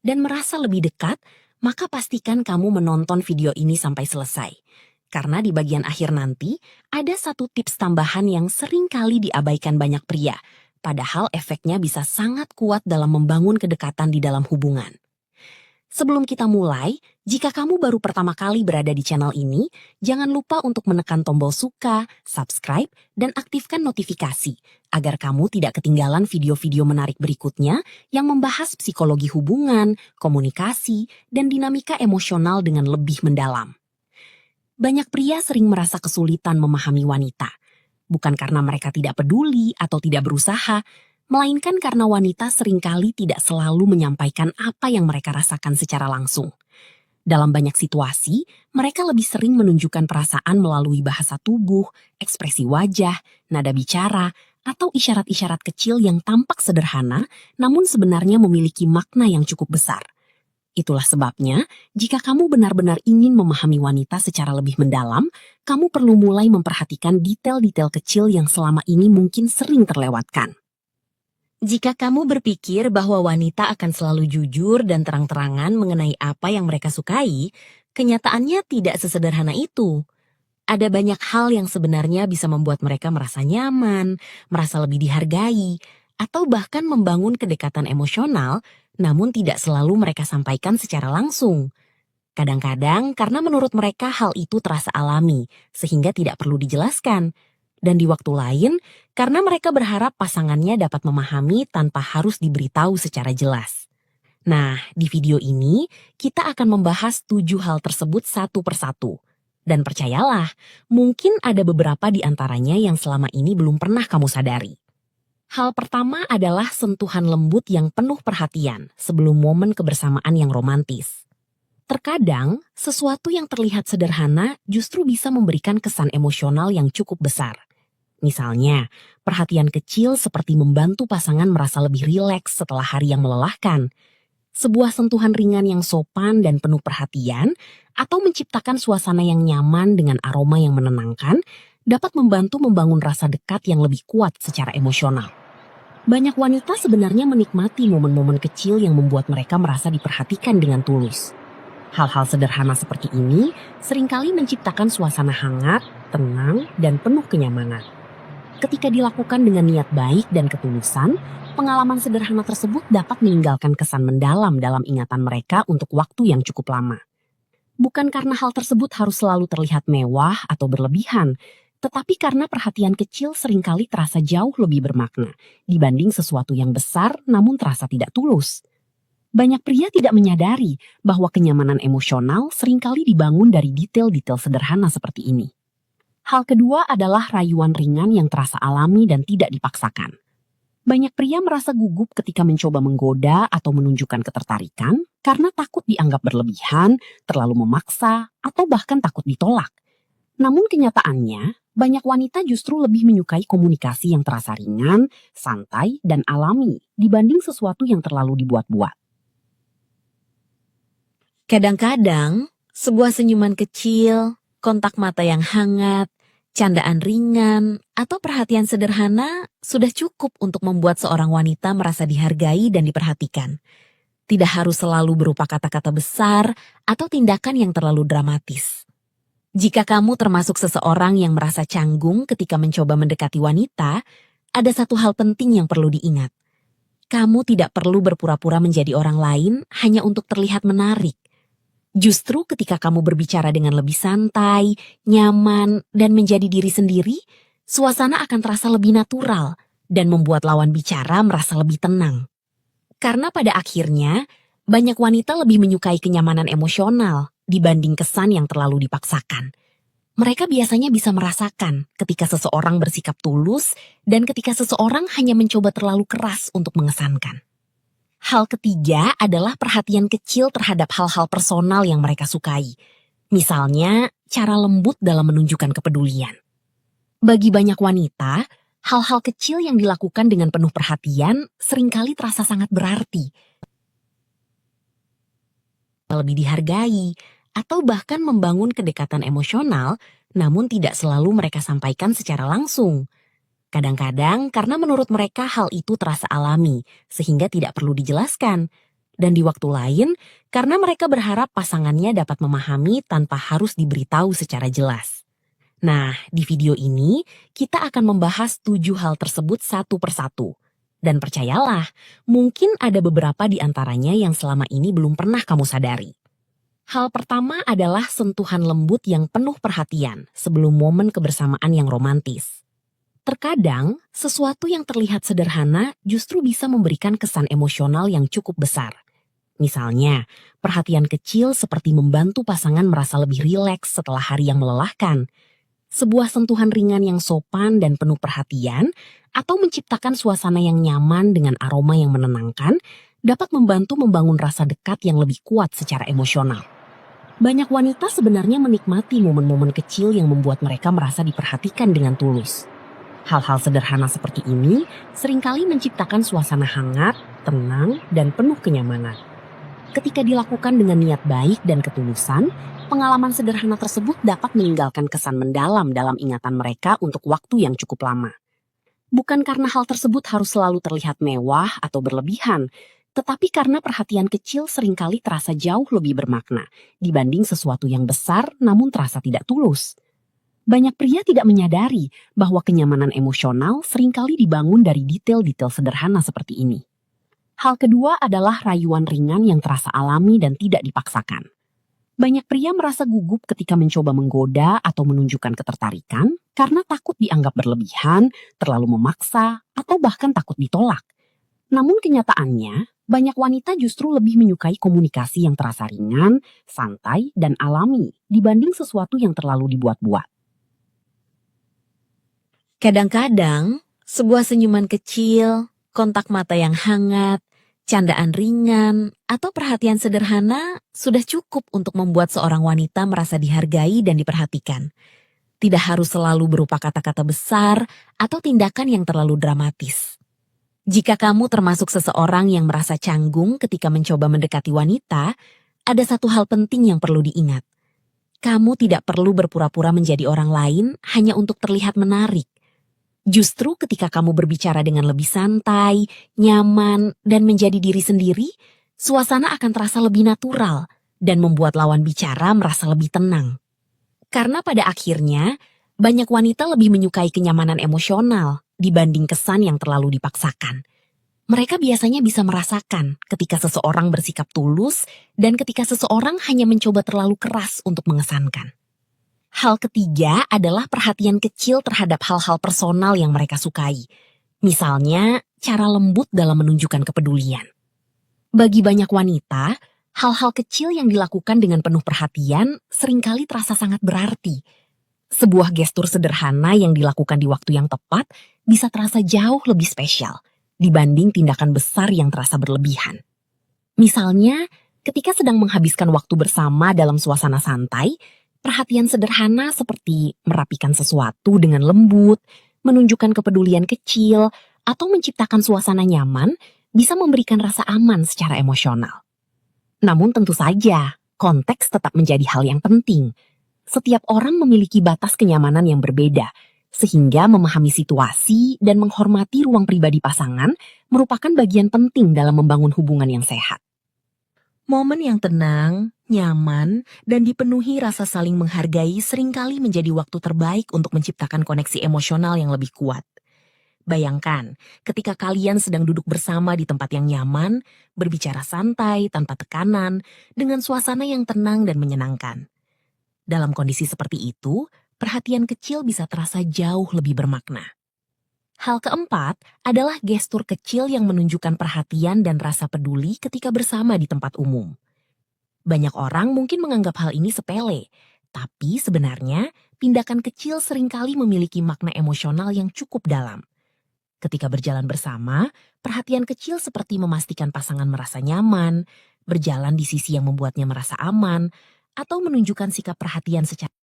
dan merasa lebih dekat, maka pastikan kamu menonton video ini sampai selesai. Karena di bagian akhir nanti, ada satu tips tambahan yang sering kali diabaikan banyak pria, padahal efeknya bisa sangat kuat dalam membangun kedekatan di dalam hubungan. Sebelum kita mulai, jika kamu baru pertama kali berada di channel ini, jangan lupa untuk menekan tombol suka, subscribe, dan aktifkan notifikasi, agar kamu tidak ketinggalan video-video menarik berikutnya yang membahas psikologi hubungan, komunikasi, dan dinamika emosional dengan lebih mendalam. Banyak pria sering merasa kesulitan memahami wanita, bukan karena mereka tidak peduli atau tidak berusaha, melainkan karena wanita seringkali tidak selalu menyampaikan apa yang mereka rasakan secara langsung. Dalam banyak situasi, mereka lebih sering menunjukkan perasaan melalui bahasa tubuh, ekspresi wajah, nada bicara, atau isyarat-isyarat kecil yang tampak sederhana, namun sebenarnya memiliki makna yang cukup besar. Itulah sebabnya, jika kamu benar-benar ingin memahami wanita secara lebih mendalam, kamu perlu mulai memperhatikan detail-detail kecil yang selama ini mungkin sering terlewatkan. Jika kamu berpikir bahwa wanita akan selalu jujur dan terang-terangan mengenai apa yang mereka sukai, kenyataannya tidak sesederhana itu. Ada banyak hal yang sebenarnya bisa membuat mereka merasa nyaman, merasa lebih dihargai, atau bahkan membangun kedekatan emosional, namun tidak selalu mereka sampaikan secara langsung. Kadang-kadang karena menurut mereka hal itu terasa alami, sehingga tidak perlu dijelaskan. Dan di waktu lain, karena mereka berharap pasangannya dapat memahami tanpa harus diberitahu secara jelas. Nah, di video ini, kita akan membahas 7 hal tersebut satu persatu. Dan percayalah, mungkin ada beberapa di antaranya yang selama ini belum pernah kamu sadari. Hal pertama adalah sentuhan lembut yang penuh perhatian sebelum momen kebersamaan yang romantis. Terkadang, sesuatu yang terlihat sederhana justru bisa memberikan kesan emosional yang cukup besar. Misalnya, perhatian kecil seperti membantu pasangan merasa lebih rileks setelah hari yang melelahkan. Sebuah sentuhan ringan yang sopan dan penuh perhatian, atau menciptakan suasana yang nyaman dengan aroma yang menenangkan, dapat membantu membangun rasa dekat yang lebih kuat secara emosional. Banyak wanita sebenarnya menikmati momen-momen kecil yang membuat mereka merasa diperhatikan dengan tulus. Hal-hal sederhana seperti ini seringkali menciptakan suasana hangat, tenang, dan penuh kenyamanan. Ketika dilakukan dengan niat baik dan ketulusan, pengalaman sederhana tersebut dapat meninggalkan kesan mendalam dalam ingatan mereka untuk waktu yang cukup lama. Bukan karena hal tersebut harus selalu terlihat mewah atau berlebihan, tetapi karena perhatian kecil seringkali terasa jauh lebih bermakna dibanding sesuatu yang besar namun terasa tidak tulus. Banyak pria tidak menyadari bahwa kenyamanan emosional seringkali dibangun dari detail-detail sederhana seperti ini. Hal kedua adalah rayuan ringan yang terasa alami dan tidak dipaksakan. Banyak pria merasa gugup ketika mencoba menggoda atau menunjukkan ketertarikan karena takut dianggap berlebihan, terlalu memaksa, atau bahkan takut ditolak. Namun kenyataannya, banyak wanita justru lebih menyukai komunikasi yang terasa ringan, santai, dan alami dibanding sesuatu yang terlalu dibuat-buat. Kadang-kadang, sebuah senyuman kecil, kontak mata yang hangat, candaan ringan, atau perhatian sederhana sudah cukup untuk membuat seorang wanita merasa dihargai dan diperhatikan. Tidak harus selalu berupa kata-kata besar atau tindakan yang terlalu dramatis. Jika kamu termasuk seseorang yang merasa canggung ketika mencoba mendekati wanita, ada satu hal penting yang perlu diingat. Kamu tidak perlu berpura-pura menjadi orang lain hanya untuk terlihat menarik. Justru ketika kamu berbicara dengan lebih santai, nyaman, dan menjadi diri sendiri, suasana akan terasa lebih natural dan membuat lawan bicara merasa lebih tenang. Karena pada akhirnya, banyak wanita lebih menyukai kenyamanan emosional dibanding kesan yang terlalu dipaksakan. Mereka biasanya bisa merasakan ketika seseorang bersikap tulus dan ketika seseorang hanya mencoba terlalu keras untuk mengesankan. Hal ketiga adalah perhatian kecil terhadap hal-hal personal yang mereka sukai. Misalnya, cara lembut dalam menunjukkan kepedulian. Bagi banyak wanita, hal-hal kecil yang dilakukan dengan penuh perhatian seringkali terasa sangat berarti. Lebih dihargai, atau bahkan membangun kedekatan emosional, namun tidak selalu mereka sampaikan secara langsung. Kadang-kadang karena menurut mereka hal itu terasa alami, sehingga tidak perlu dijelaskan. Dan di waktu lain, karena mereka berharap pasangannya dapat memahami tanpa harus diberitahu secara jelas. Nah, di video ini kita akan membahas 7 hal tersebut satu persatu. Dan percayalah, mungkin ada beberapa di antaranya yang selama ini belum pernah kamu sadari. Hal pertama adalah sentuhan lembut yang penuh perhatian sebelum momen kebersamaan yang romantis. Terkadang, sesuatu yang terlihat sederhana justru bisa memberikan kesan emosional yang cukup besar. Misalnya, perhatian kecil seperti membantu pasangan merasa lebih rileks setelah hari yang melelahkan. Sebuah sentuhan ringan yang sopan dan penuh perhatian, atau menciptakan suasana yang nyaman dengan aroma yang menenangkan, dapat membantu membangun rasa dekat yang lebih kuat secara emosional. Banyak wanita sebenarnya menikmati momen-momen kecil yang membuat mereka merasa diperhatikan dengan tulus. Hal-hal sederhana seperti ini seringkali menciptakan suasana hangat, tenang, dan penuh kenyamanan. Ketika dilakukan dengan niat baik dan ketulusan, pengalaman sederhana tersebut dapat meninggalkan kesan mendalam dalam ingatan mereka untuk waktu yang cukup lama. Bukan karena hal tersebut harus selalu terlihat mewah atau berlebihan, tetapi karena perhatian kecil seringkali terasa jauh lebih bermakna dibanding sesuatu yang besar namun terasa tidak tulus. Banyak pria tidak menyadari bahwa kenyamanan emosional seringkali dibangun dari detail-detail sederhana seperti ini. Hal kedua adalah rayuan ringan yang terasa alami dan tidak dipaksakan. Banyak pria merasa gugup ketika mencoba menggoda atau menunjukkan ketertarikan karena takut dianggap berlebihan, terlalu memaksa, atau bahkan takut ditolak. Namun kenyataannya, banyak wanita justru lebih menyukai komunikasi yang terasa ringan, santai, dan alami dibanding sesuatu yang terlalu dibuat-buat. Kadang-kadang, sebuah senyuman kecil, kontak mata yang hangat, candaan ringan, atau perhatian sederhana sudah cukup untuk membuat seorang wanita merasa dihargai dan diperhatikan. Tidak harus selalu berupa kata-kata besar atau tindakan yang terlalu dramatis. Jika kamu termasuk seseorang yang merasa canggung ketika mencoba mendekati wanita, ada satu hal penting yang perlu diingat. Kamu tidak perlu berpura-pura menjadi orang lain hanya untuk terlihat menarik. Justru ketika kamu berbicara dengan lebih santai, nyaman, dan menjadi diri sendiri, suasana akan terasa lebih natural dan membuat lawan bicara merasa lebih tenang. Karena pada akhirnya, banyak wanita lebih menyukai kenyamanan emosional dibanding kesan yang terlalu dipaksakan. Mereka biasanya bisa merasakan ketika seseorang bersikap tulus dan ketika seseorang hanya mencoba terlalu keras untuk mengesankan. Hal ketiga adalah perhatian kecil terhadap hal-hal personal yang mereka sukai. Misalnya, cara lembut dalam menunjukkan kepedulian. Bagi banyak wanita, hal-hal kecil yang dilakukan dengan penuh perhatian seringkali terasa sangat berarti. Sebuah gestur sederhana yang dilakukan di waktu yang tepat bisa terasa jauh lebih spesial dibanding tindakan besar yang terasa berlebihan. Misalnya, ketika sedang menghabiskan waktu bersama dalam suasana santai, perhatian sederhana seperti merapikan sesuatu dengan lembut, menunjukkan kepedulian kecil, atau menciptakan suasana nyaman bisa memberikan rasa aman secara emosional. Namun tentu saja, konteks tetap menjadi hal yang penting. Setiap orang memiliki batas kenyamanan yang berbeda, sehingga memahami situasi dan menghormati ruang pribadi pasangan merupakan bagian penting dalam membangun hubungan yang sehat. Momen yang tenang, nyaman, dan dipenuhi rasa saling menghargai seringkali menjadi waktu terbaik untuk menciptakan koneksi emosional yang lebih kuat. Bayangkan, ketika kalian sedang duduk bersama di tempat yang nyaman, berbicara santai tanpa tekanan, dengan suasana yang tenang dan menyenangkan. Dalam kondisi seperti itu, perhatian kecil bisa terasa jauh lebih bermakna. Hal keempat adalah gestur kecil yang menunjukkan perhatian dan rasa peduli ketika bersama di tempat umum. Banyak orang mungkin menganggap hal ini sepele, tapi sebenarnya tindakan kecil seringkali memiliki makna emosional yang cukup dalam. Ketika berjalan bersama, perhatian kecil seperti memastikan pasangan merasa nyaman, berjalan di sisi yang membuatnya merasa aman, atau menunjukkan sikap perhatian secara